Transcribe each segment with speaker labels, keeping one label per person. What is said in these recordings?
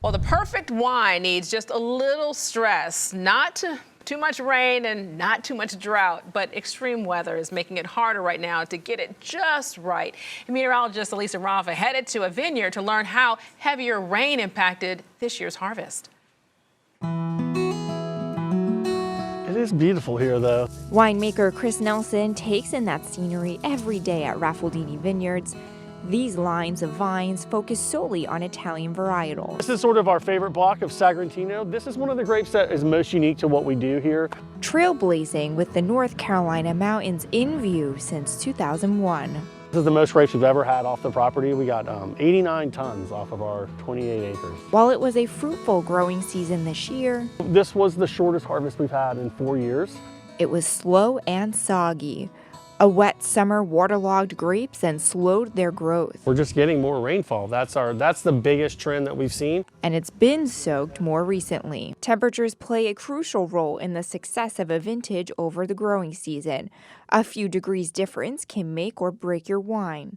Speaker 1: Well, the perfect wine needs just a little stress, not too much rain and not too much drought, but extreme weather is making it harder right now to get it just right. Meteorologist Elisa Raffa headed to a vineyard to learn how heavier rain impacted this year's harvest.
Speaker 2: It is beautiful here, though.
Speaker 3: Winemaker Chris Nelson takes in that scenery every day at Raffaldini Vineyards. These lines of vines focus solely on Italian varietals.
Speaker 2: This is sort of our favorite block of Sagrantino. This is one of the grapes that is most unique to what we do here.
Speaker 3: Trailblazing with the North Carolina mountains in view since 2001.
Speaker 2: This is the most grapes we've ever had off the property. We got 89 tons off of our 28 acres.
Speaker 3: While it was a fruitful growing season this year,
Speaker 2: this was the shortest harvest we've had in 4 years.
Speaker 3: It was slow and soggy. A wet summer waterlogged grapes and slowed their growth.
Speaker 2: We're just getting more rainfall. That's the biggest trend that we've seen.
Speaker 3: And it's been soaked more recently. Temperatures play a crucial role in the success of a vintage over the growing season. A few degrees difference can make or break your wine.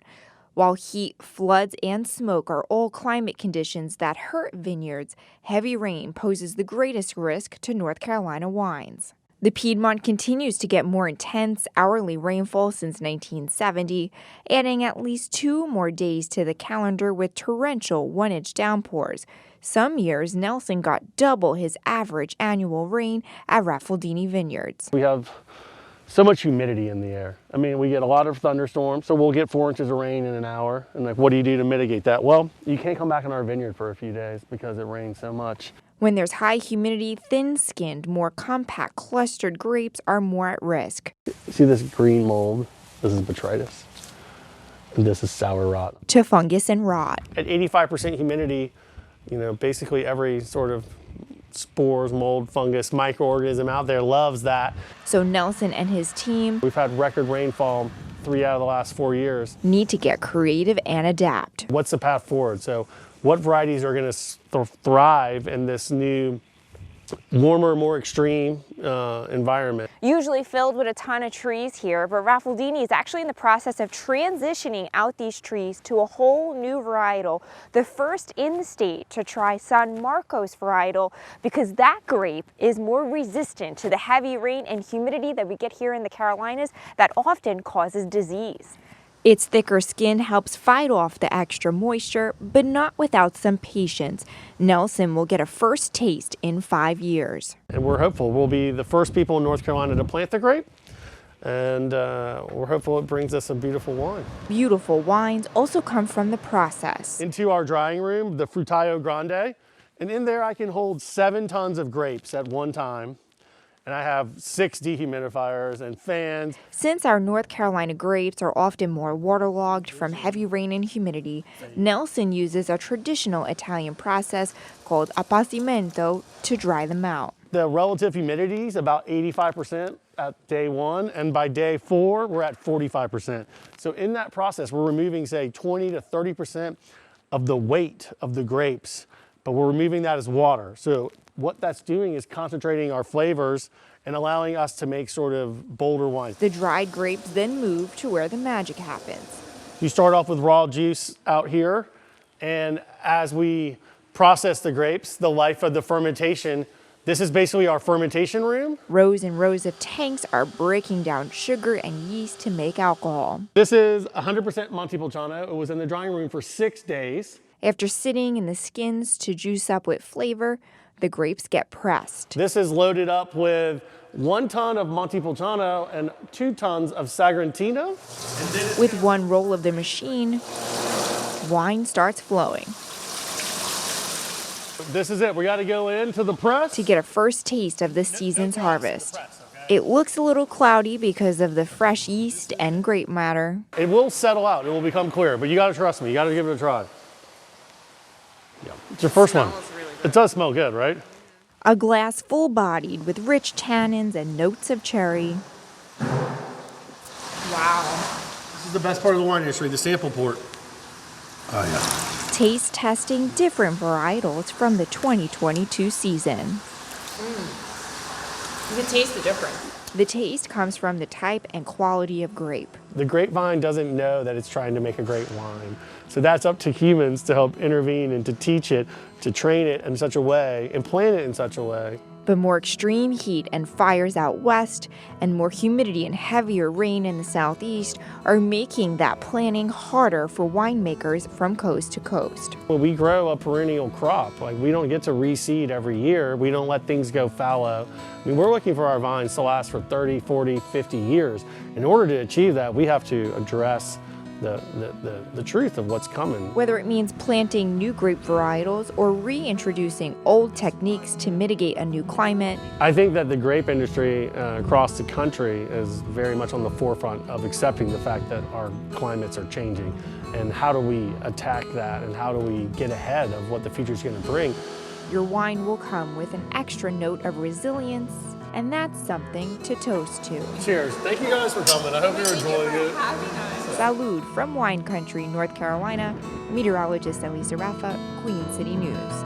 Speaker 3: While heat, floods, and smoke are all climate conditions that hurt vineyards, heavy rain poses the greatest risk to North Carolina wines. The Piedmont continues to get more intense hourly rainfall since 1970, adding at least 2 more days to the calendar with torrential 1-inch downpours. Some years, Nelson got double his average annual rain at Raffaldini Vineyards.
Speaker 2: We have so much humidity in the air. I mean, we get a lot of thunderstorms, so we'll get 4 inches of rain in an hour. And like, what do you do to mitigate that? Well, you can't come back in our vineyard for a few days because it rains so much.
Speaker 3: When there's high humidity, thin-skinned, more compact, clustered grapes are more at risk.
Speaker 2: See this green mold? This is botrytis. And this is sour rot.
Speaker 3: To fungus and rot.
Speaker 2: At 85% humidity, you know, basically every sort of spores, mold, fungus, microorganism out there loves that.
Speaker 3: So Nelson and his team,
Speaker 2: we've had record rainfall 3 out of the last 4 years.
Speaker 3: Need to get creative and adapt.
Speaker 2: What's the path forward? So what varieties are going to thrive in this new, warmer, more extreme environment?
Speaker 4: Usually filled with a ton of trees here, but Raffaldini is actually in the process of transitioning out these trees to a whole new varietal, the first in the state to try San Marcos varietal, because that grape is more resistant to the heavy rain and humidity that we get here in the Carolinas that often causes disease.
Speaker 3: Its thicker skin helps fight off the extra moisture, but not without some patience. Nelson will get a first taste in 5 years.
Speaker 2: And we're hopeful we'll be the first people in North Carolina to plant the grape, and we're hopeful it brings us a beautiful wine.
Speaker 3: Beautiful wines also come from the process.
Speaker 2: Into our drying room, the Fruttallo Grande, and in there I can hold 7 tons of grapes at one time. And I have 6 dehumidifiers and fans.
Speaker 3: Since our North Carolina grapes are often more waterlogged from heavy rain and humidity, Nelson uses a traditional Italian process called appassimento to dry them out.
Speaker 2: The relative humidity is about 85% at day 1, and by day 4, we're at 45%. So in that process, we're removing, say, 20 to 30% of the weight of the grapes, but we're removing that as water. So what that's doing is concentrating our flavors and allowing us to make sort of bolder wines.
Speaker 3: The dried grapes then move to where the magic happens.
Speaker 2: You start off with raw juice out here, and as we process the grapes, the life of the fermentation, this is basically our fermentation room.
Speaker 3: Rows and rows of tanks are breaking down sugar and yeast to make alcohol.
Speaker 2: This is 100% Montepulciano. It was in the drying room for 6 days.
Speaker 3: After sitting in the skins to juice up with flavor, the grapes get pressed.
Speaker 2: This is loaded up with 1 ton of Montepulciano and 2 tons of Sagrantino.
Speaker 3: With one roll of the machine, wine starts flowing.
Speaker 2: This is it. We got to go into the press
Speaker 3: to get a first taste of this season's harvest. It looks a little cloudy because of the fresh yeast and grape matter.
Speaker 2: It will settle out. It will become clear, but you got to trust me. You got to give it a try. Yeah. It's your first one. It does smell good, right?
Speaker 3: A glass full-bodied with rich tannins and notes of cherry.
Speaker 1: Wow.
Speaker 2: This is the best part of the wine industry, the sample port. Oh, yeah.
Speaker 3: Taste testing different varietals from the 2022 season.
Speaker 1: You can taste the difference.
Speaker 3: The taste comes from the type and quality of grape.
Speaker 2: The grapevine doesn't know that it's trying to make a great wine. So that's up to humans to help intervene and to teach it, to train it in such a way and plant it in such a way.
Speaker 3: But more extreme heat and fires out west and more humidity and heavier rain in the southeast are making that planting harder for winemakers from coast to coast.
Speaker 2: Well, we grow a perennial crop. Like, we don't get to reseed every year. We don't let things go fallow. I mean, we're looking for our vines to last for 30, 40, 50 years. In order to achieve that, we have to address the truth of what's coming.
Speaker 3: Whether it means planting new grape varietals or reintroducing old techniques to mitigate a new climate.
Speaker 2: I think that the grape industry across the country is very much on the forefront of accepting the fact that our climates are changing. And how do we attack that, and how do we get ahead of what the future is going to bring?
Speaker 3: Your wine will come with an extra note of resilience, and that's something to toast to.
Speaker 2: Cheers. Thank you guys for coming. I hope you're enjoying it.
Speaker 3: Salud from wine country, North Carolina, meteorologist Elisa Raffa, Queen City News.